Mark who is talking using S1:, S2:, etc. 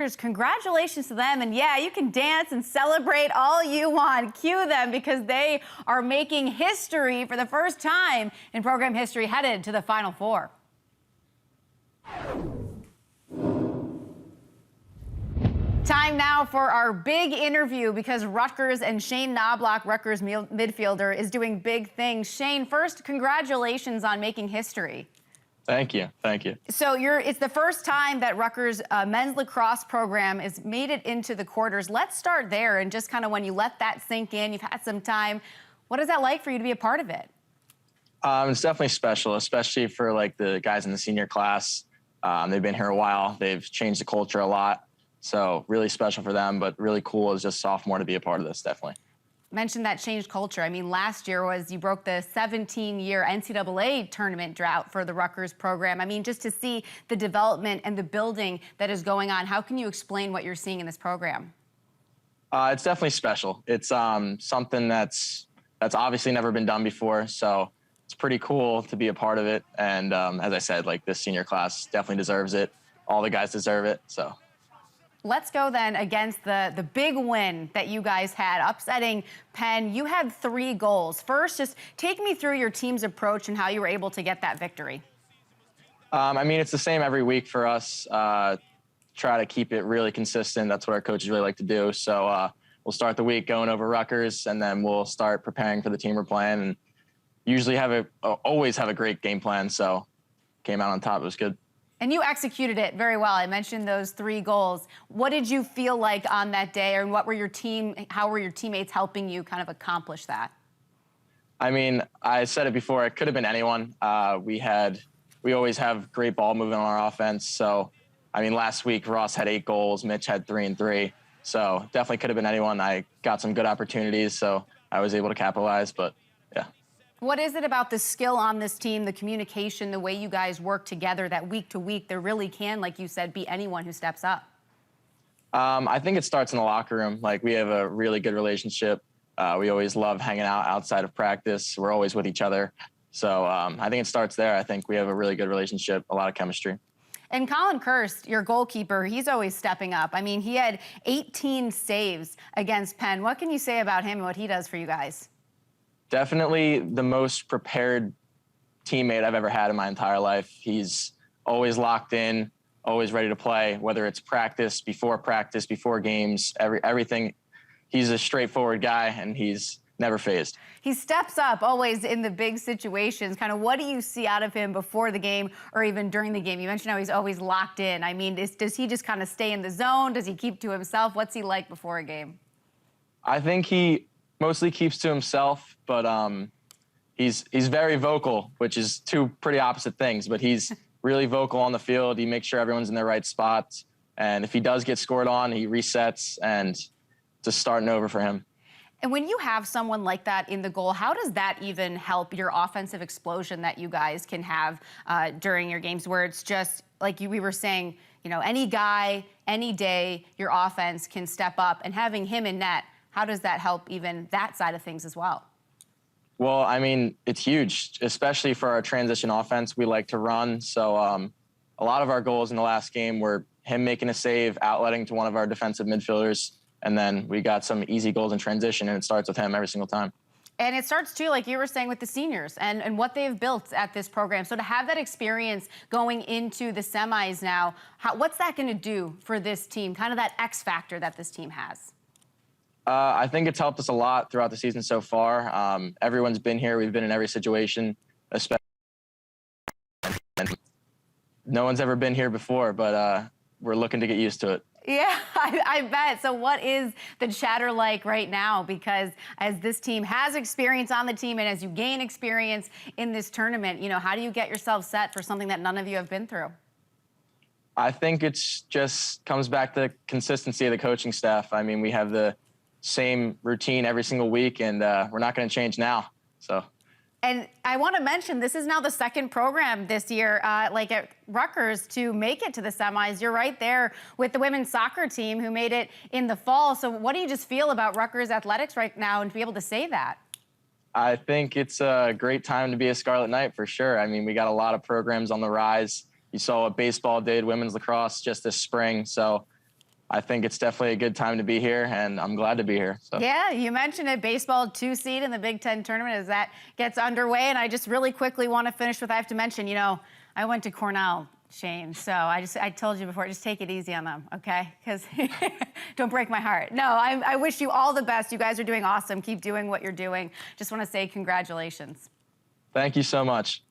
S1: Congratulations to them. And yeah, you can dance and celebrate all you want. Cue them because they are making history for the first time in program history, headed to the Final Four. Time now for our big interview because Rutgers and Shane Knobloch, Rutgers midfielder, is doing big things. Shane, first, congratulations on making history.
S2: Thank you. Thank you.
S1: So it's the first time that Rutgers men's lacrosse program has made it into the quarters. Let's start there and just kind of when you let that sink in, you've had some time. What is that like for you to be a part of it?
S2: It's definitely special, especially for like the guys in the senior class. They've been here a while. They've changed the culture a lot. So really special for them, but really cool as just sophomore to be a part of this, definitely.
S1: Mentioned that changed culture. I mean, last year you broke the 17-year NCAA tournament drought for the Rutgers program. I mean, just to see the development and the building that is going on, how can you explain what you're seeing in this program?
S2: It's definitely special. It's something that's obviously never been done before. So it's pretty cool to be a part of it. And as I said, like this senior class definitely deserves it. All the guys deserve it. So.
S1: Let's go then against the big win that you guys had, upsetting Penn. You had 3 goals. First, just take me through your team's approach and how you were able to get that victory.
S2: I mean, it's the same every week for us. Try to keep it really consistent. That's what our coaches really like to do. So we'll start the week going over Rutgers, and then we'll start preparing for the team we're playing. And usually always have a great game plan. So came out on top. It was good.
S1: And you executed it very well. I mentioned those 3 goals. What did you feel like on that day, and how were your teammates helping you kind of accomplish that?
S2: I mean, I said it before, it could have been anyone. We always have great ball movement on our offense. So, I mean, last week, Ross had 8 goals, Mitch had 3 and 3. So definitely could have been anyone. I got some good opportunities, so I was able to capitalize, but yeah.
S1: What is it about the skill on this team, the communication, the way you guys work together, that week to week there really can, like you said, be anyone who steps up?
S2: I think it starts in the locker room. Like, we have a really good relationship. We always love hanging out outside of practice. We're always with each other. So I think it starts there. I think we have a really good relationship, a lot of chemistry.
S1: And Colin Kirst, your goalkeeper, he's always stepping up. I mean, he had 18 saves against Penn. What can you say about him and what he does for you guys?
S2: Definitely the most prepared teammate I've ever had in my entire life. He's always locked in, always ready to play, whether it's practice, before games, everything. He's a straightforward guy, and he's never phased.
S1: He steps up always in the big situations. Kind of what do you see out of him before the game or even during the game? You mentioned how he's always locked in. I mean, does he just kind of stay in the zone? Does he keep to himself? What's he like before a game?
S2: I think he mostly keeps to himself, but he's very vocal, which is 2 pretty opposite things. But he's really vocal on the field. He makes sure everyone's in their right spots. And if he does get scored on, he resets, and just starting over for him.
S1: And when you have someone like that in the goal, how does that even help your offensive explosion that you guys can have during your games, where it's just like we were saying, you know, any guy, any day, your offense can step up, and having him in net, how does that help even that side of things as well?
S2: Well, I mean, it's huge, especially for our transition offense. We like to run. So a lot of our goals in the last game were him making a save, outletting to one of our defensive midfielders, and then we got some easy goals in transition, and it starts with him every single time.
S1: And it starts, too, like you were saying, with the seniors and what they've built at this program. So to have that experience going into the semis now, what's that going to do for this team, kind of that X factor that this team has?
S2: I think it's helped us a lot throughout the season so far. Everyone's been here. We've been in every situation, especially. No one's ever been here before, but we're looking to get used to it.
S1: Yeah, I bet. So what is the chatter like right now? Because as this team has experience on the team, and as you gain experience in this tournament, you know, how do you get yourself set for something that none of you have been through?
S2: I think it's just comes back to consistency of the coaching staff. I mean, we have the same routine every single week, and we're not going to change now. So.
S1: And I want to mention, this is now the 2nd program this year, like at Rutgers, to make it to the semis. You're right there with the women's soccer team who made it in the fall. So what do you just feel about Rutgers athletics right now and to be able to say that?
S2: I think it's a great time to be a Scarlet Knight for sure. I mean, we got a lot of programs on the rise. You saw what baseball did, women's lacrosse just this spring. So I think it's definitely a good time to be here, and I'm glad to be here. So.
S1: Yeah, you mentioned it, baseball 2 seed in the Big Ten tournament as that gets underway. And I just really quickly want to finish with, I have to mention, you know, I went to Cornell, Shane, so I told you before, just take it easy on them, okay? Because don't break my heart. No, I wish you all the best. You guys are doing awesome. Keep doing what you're doing. Just want to say congratulations.
S2: Thank you so much.